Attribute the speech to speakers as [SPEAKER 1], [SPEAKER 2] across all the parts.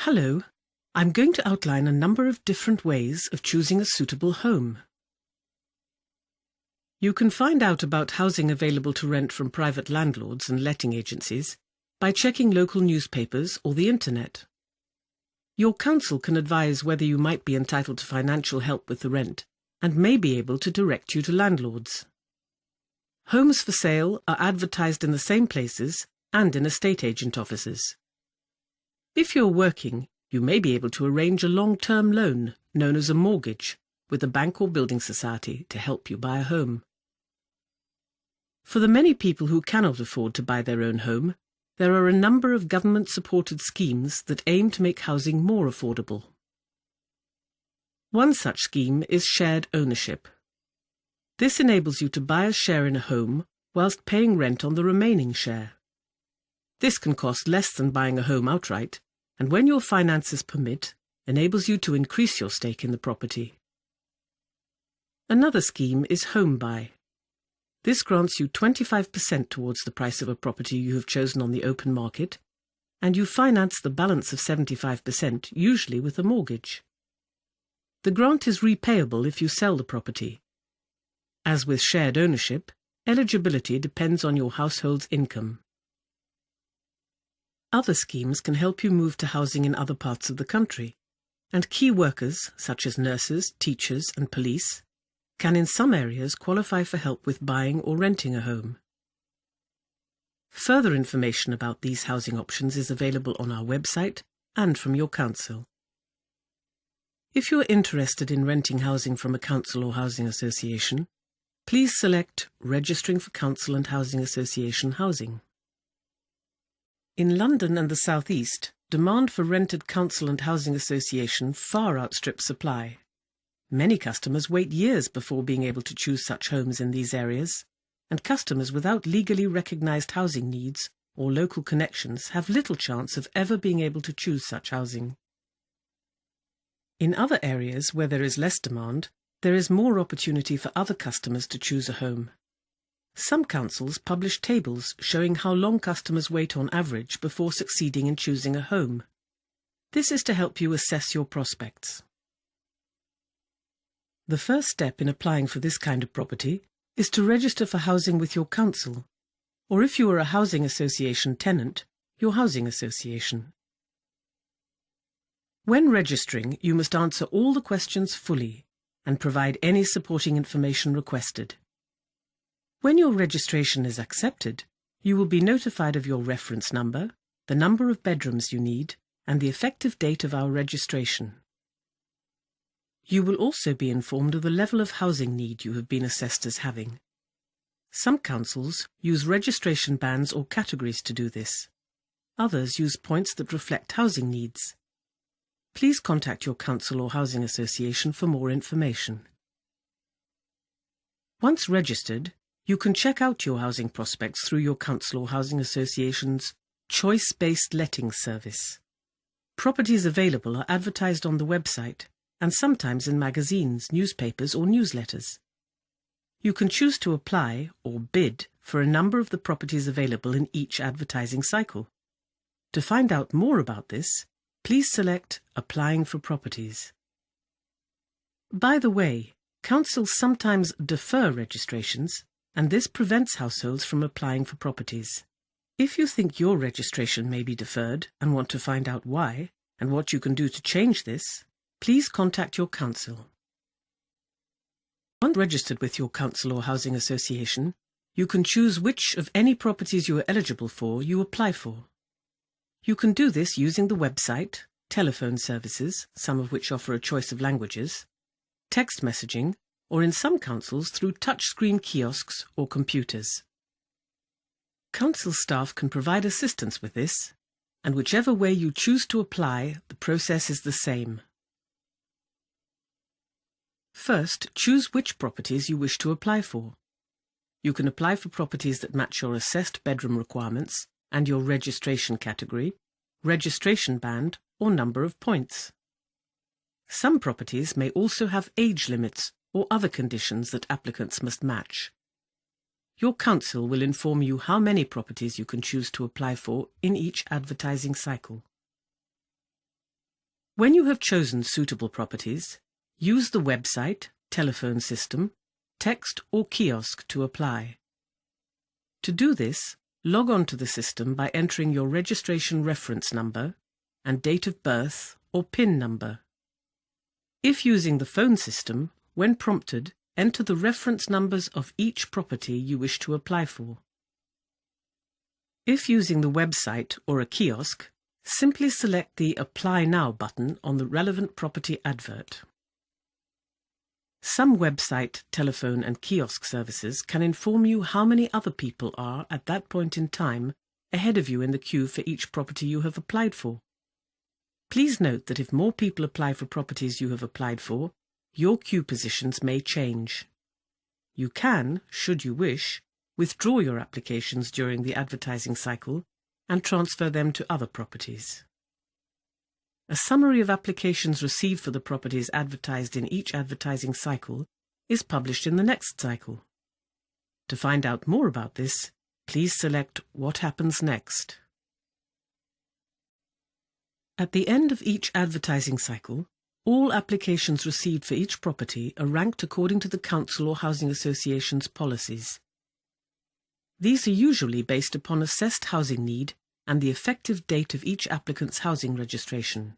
[SPEAKER 1] Hello, I'm going to outline a number of different ways of choosing a suitable home. You can find out about housing available to rent from private landlords and letting agencies by checking local newspapers or the internet. Your council can advise whether you might be entitled to financial help with the rent and may be able to direct you to landlords. Homes for sale are advertised in the same places and in estate agent offices. If you're working, you may be able to arrange a long-term loan, known as a mortgage, with a bank or building society to help you buy a home. For the many people who cannot afford to buy their own home, there are a number of government-supported schemes that aim to make housing more affordable. One such scheme is shared ownership. This enables you to buy a share in a home whilst paying rent on the remaining share. This can cost less than buying a home outright, and when your finances permit, enables you to increase your stake in the property. Another scheme is home buy. This grants you 25% towards the price of a property you have chosen on the open market, and you finance the balance of 75%, usually with a mortgage. The grant is repayable if you sell the property. As with shared ownership, eligibility depends on your household's income. Other schemes can help you move to housing in other parts of the country, and key workers, such as nurses, teachers and police, can in some areas qualify for help with buying or renting a home. Further information about these housing options is available on our website and from your council. If you are interested in renting housing from a council or housing association, please select Registering for Council and Housing Association Housing. In London and the South East, demand for rented council and housing association far outstrips supply. Many customers wait years before being able to choose such homes in these areas, and customers without legally recognised housing needs or local connections have little chance of ever being able to choose such housing. In other areas where there is less demand, there is more opportunity for other customers to choose a home. Some councils publish tables showing how long customers wait on average before succeeding in choosing a home. This is to help you assess your prospects. The first step in applying for this kind of property is to register for housing with your council, or if you are a housing association tenant, your housing association. When registering, you must answer all the questions fully and provide any supporting information requested. When your registration is accepted, you will be notified of your reference number, the number of bedrooms you need, and the effective date of our registration. You will also be informed of the level of housing need you have been assessed as having. Some councils use registration bands or categories to do this. Others use points that reflect housing needs. Please contact your council or housing association for more information. Once registered, you can check out your housing prospects through your council or housing association's choice-based letting service. Properties available are advertised on the website and sometimes in magazines, newspapers or newsletters. You can choose to apply or bid for a number of the properties available in each advertising cycle. To find out more about this, please select Applying for Properties. By the way, councils sometimes defer registrations, and this prevents households from applying for properties. If you think your registration may be deferred and want to find out why and what you can do to change this, please contact your council. Once registered with your council or housing association, you can choose which of any properties you are eligible for you apply for. You can do this using the website, telephone services, some of which offer a choice of languages, text messaging, or in some councils through touchscreen kiosks or computers. Council staff can provide assistance with this, and whichever way you choose to apply, the process is the same. First, choose which properties you wish to apply for. You can apply for properties that match your assessed bedroom requirements and your registration category, registration band, or number of points. Some properties may also have age limits or other conditions that applicants must match. Your council will inform you how many properties you can choose to apply for in each advertising cycle. When you have chosen suitable properties, use the website, telephone system, text or kiosk to apply. To do this, log on to the system by entering your registration reference number and date of birth or PIN number. If using the phone system, when prompted, enter the reference numbers of each property you wish to apply for. If using the website or a kiosk, simply select the Apply Now button on the relevant property advert. Some website, telephone and kiosk services can inform you how many other people are at that point in time ahead of you in the queue for each property you have applied for. Please note that if more people apply for properties you have applied for, your queue positions may change. You can, should you wish, withdraw your applications during the advertising cycle and transfer them to other properties. A summary of applications received for the properties advertised in each advertising cycle is published in the next cycle. To find out more about this, please select What Happens Next. At the end of each advertising cycle, all applications received for each property are ranked according to the council or housing association's policies. These are usually based upon assessed housing need and the effective date of each applicant's housing registration.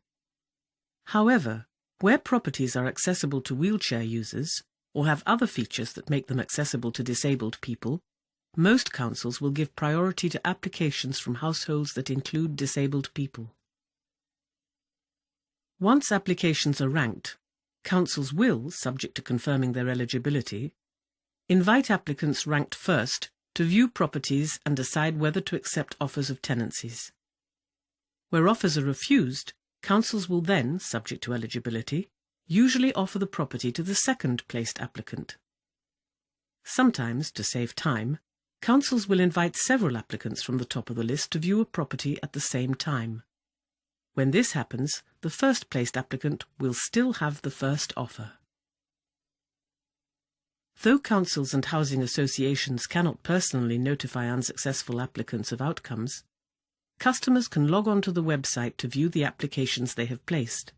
[SPEAKER 1] However, where properties are accessible to wheelchair users or have other features that make them accessible to disabled people, most councils will give priority to applications from households that include disabled people. Once applications are ranked, councils will, subject to confirming their eligibility, invite applicants ranked first to view properties and decide whether to accept offers of tenancies. Where offers are refused, councils will then, subject to eligibility, usually offer the property to the second-placed applicant. Sometimes, to save time, councils will invite several applicants from the top of the list to view a property at the same time. When this happens, the first-placed applicant will still have the first offer. Though councils and housing associations cannot personally notify unsuccessful applicants of outcomes, customers can log on to the website to view the applications they have placed.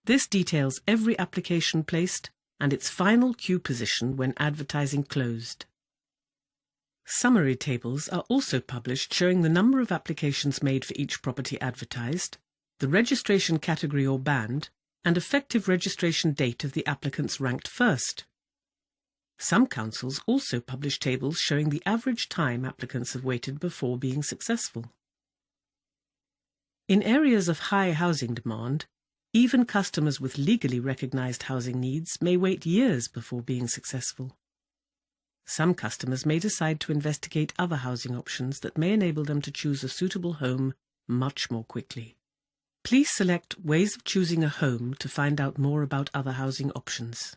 [SPEAKER 1] This details every application placed and its final queue position when advertising closed. Summary tables are also published showing the number of applications made for each property advertised, the registration category or band, and effective registration date of the applicants ranked first. Some councils also publish tables showing the average time applicants have waited before being successful. In areas of high housing demand, even customers with legally recognized housing needs may wait years before being successful. Some customers may decide to investigate other housing options that may enable them to choose a suitable home much more quickly. Please select Ways of Choosing a Home to find out more about other housing options.